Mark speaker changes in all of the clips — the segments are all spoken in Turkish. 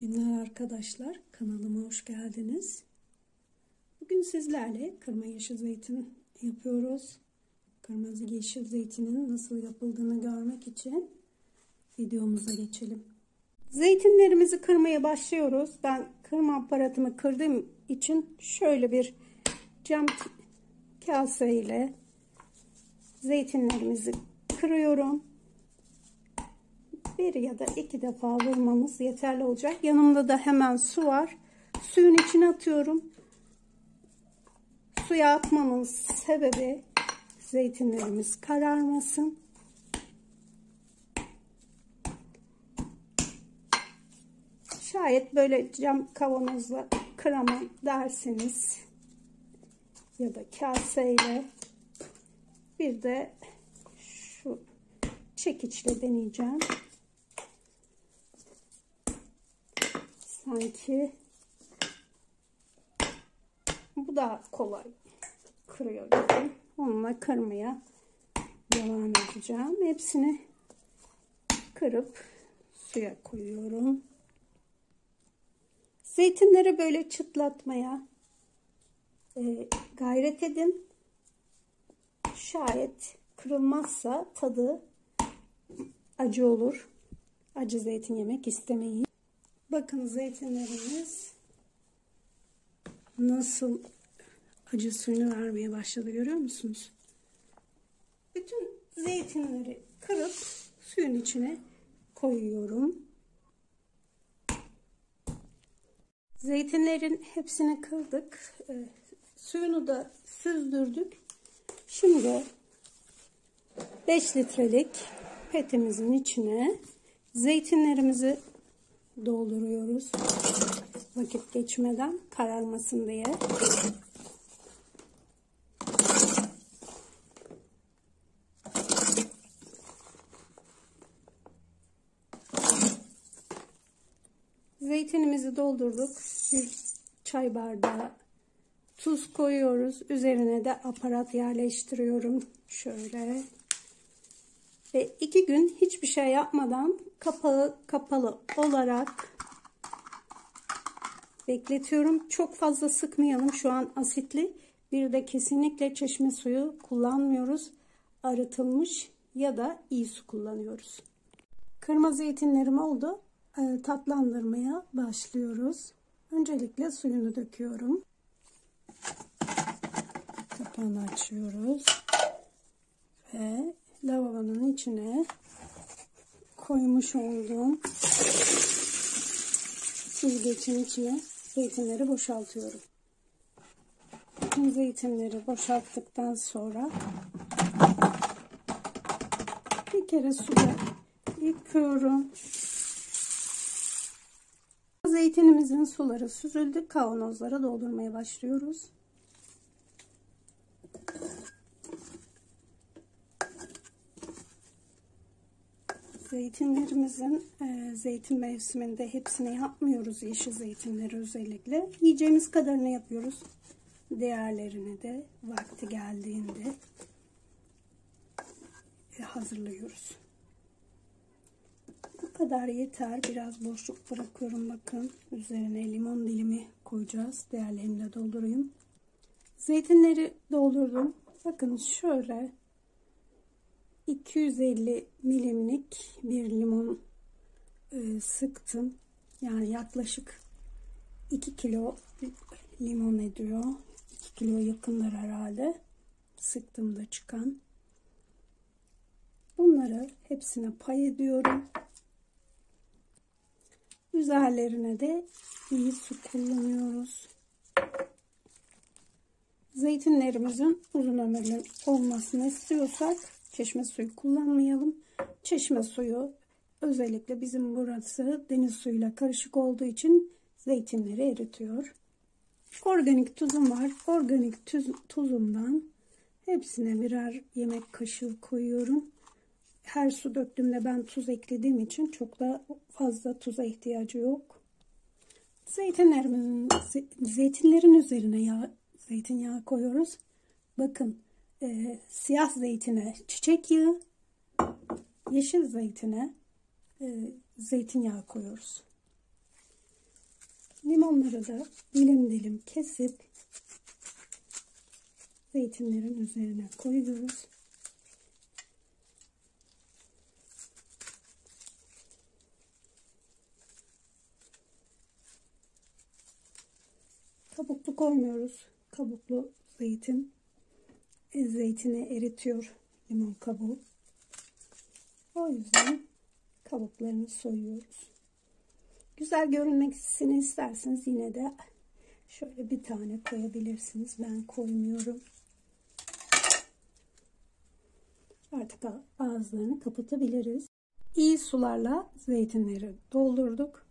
Speaker 1: Günler arkadaşlar, kanalıma hoş geldiniz. Bugün sizlerle kırma yeşil zeytin yapıyoruz. Kırmızı yeşil zeytinin nasıl yapıldığını görmek için videomuza geçelim. Zeytinlerimizi kırmaya başlıyoruz. Ben kırma aparatımı kırdığım için şöyle bir cam kase ile zeytinlerimizi kırıyorum. Bir ya da iki defa vurmamız yeterli olacak. Yanımda da hemen su var. Suyun içine atıyorum. Suya atmamın sebebi zeytinlerimiz kararmasın. Şayet böyle cam kavanozla kıramam derseniz ya da kaseyle, bir de şu çekiçle deneyeceğim. Sanki bu daha kolay kırıyor gibi. Onunla kırmaya devam edeceğim. Hepsini kırıp suya koyuyorum. Zeytinleri böyle çıtlatmaya gayret edin. Şayet kırılmazsa tadı acı olur. Acı zeytin yemek istemeyin. Bakın zeytinlerimiz nasıl acı suyunu vermeye başladı, görüyor musunuz? Bütün zeytinleri kırıp suyun içine koyuyorum. Zeytinlerin hepsini kırdık. Suyunu da süzdürdük. Şimdi 5 litrelik petimizin içine zeytinlerimizi dolduruyoruz. Vakit geçmeden kararmasın diye. Zeytinimizi doldurduk. Bir çay bardağı tuz koyuyoruz. Üzerine de aparat yerleştiriyorum. Şöyle. Ve 2 gün hiçbir şey yapmadan kapağı kapalı olarak bekletiyorum. Çok fazla sıkmayalım. Şu an asitli. Bir de kesinlikle çeşme suyu kullanmıyoruz. Arıtılmış ya da iyi su kullanıyoruz. Kırmızı zeytinlerim oldu. Tatlandırmaya başlıyoruz. Öncelikle suyunu döküyorum. Kapağını açıyoruz. Ve lavabonun içine koymuş olduğum süzgecin içine zeytinleri boşaltıyorum. Bütün zeytinleri boşalttıktan sonra bir kere suda yıkıyorum. Zeytinimizin suları süzüldü. Kavanozlara doldurmaya başlıyoruz. Zeytinlerimizin zeytin mevsiminde hepsini yapmıyoruz. Yeşil zeytinleri özellikle. Yiyeceğimiz kadarını yapıyoruz. Diğerlerini de vakti geldiğinde hazırlıyoruz. Bu kadar yeter. Biraz boşluk bırakıyorum. Bakın üzerine limon dilimi koyacağız. Diğerlerini de doldurayım. Zeytinleri doldurdum. Bakın şöyle 250 milimlik bir limon sıktım. Yani yaklaşık 2 kilo limon ediyor. 2 kilo yakınlar herhalde. Sıktığımda çıkan. Bunları hepsine pay ediyorum. Üzerlerine de iyi su kullanıyoruz. Zeytinlerimizin uzun ömürlü olmasını istiyorsak çeşme suyu kullanmayalım. Çeşme suyu özellikle bizim burası deniz suyuyla karışık olduğu için zeytinleri eritiyor. Organik tuzum var. Organik tuzumdan hepsine birer yemek kaşığı koyuyorum. Her su döktüğümde ben tuz eklediğim için çok da fazla tuza ihtiyacı yok. Zeytinlerin üzerine zeytinyağı koyuyoruz. Bakın siyah zeytine çiçek yağı, yeşil zeytine zeytinyağı koyuyoruz. Limonları da dilim dilim kesip zeytinlerin üzerine koyuyoruz. Kabuklu koymuyoruz. Kabuklu zeytin zeytini eritiyor limon kabuğu. O yüzden kabuklarını soyuyoruz. Güzel görünmesini isterseniz yine de şöyle bir tane koyabilirsiniz. Ben koymuyorum. Artık ağızlarını kapatabiliriz. İyi sularla zeytinleri doldurduk.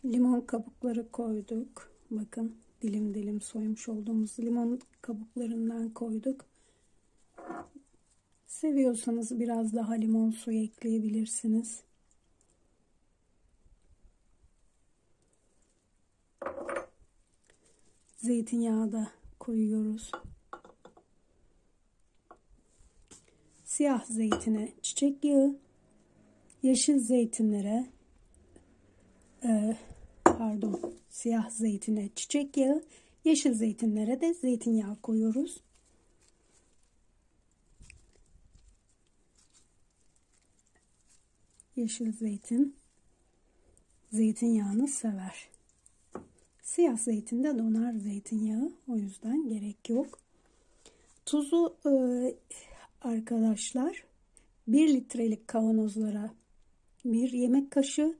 Speaker 1: Limon kabukları koyduk. Bakın dilim dilim soymuş olduğumuz limon kabuklarından koyduk. Seviyorsanız biraz daha limon suyu ekleyebilirsiniz. Zeytinyağı da koyuyoruz. Siyah zeytine çiçek yağı, yeşil zeytinlere siyah zeytine çiçek yağı, yeşil zeytinlere de zeytinyağı koyuyoruz. Yeşil zeytin zeytinyağını sever. Siyah zeytin de donar zeytinyağı. O yüzden gerek yok. Tuzu arkadaşlar 1 litrelik kavanozlara 1 yemek kaşığı,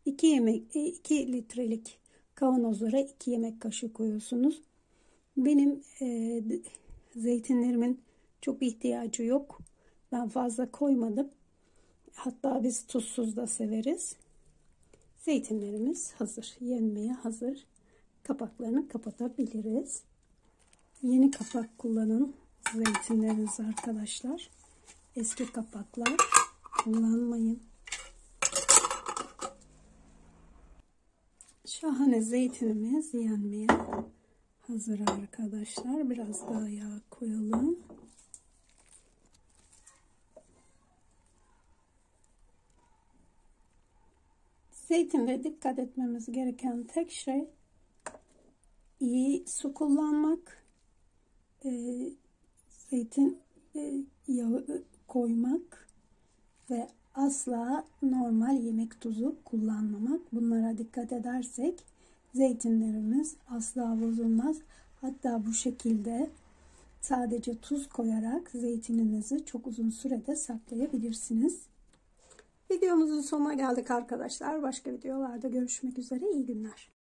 Speaker 1: 2 litrelik kavanozlara 2 yemek kaşığı koyuyorsunuz. Benim zeytinlerimin çok ihtiyacı yok. Ben fazla koymadım. Hatta biz tuzsuz da severiz. Zeytinlerimiz hazır. Yenmeye hazır. Kapaklarını kapatabiliriz. Yeni kapak kullanın zeytinleriniz arkadaşlar. Eski kapaklar kullanmayın. Şahane zeytinimiz yenmeye hazır arkadaşlar. Biraz daha yağ koyalım. Zeytinde dikkat etmemiz gereken tek şey iyi su kullanmak, zeytin yağı koymak ve asla normal yemek tuzu kullanmamak. Bunlara dikkat edersek zeytinlerimiz asla bozulmaz. Hatta bu şekilde sadece tuz koyarak zeytininizi çok uzun sürede saklayabilirsiniz. Videomuzun sonuna geldik arkadaşlar. Başka videolarda görüşmek üzere. İyi günler.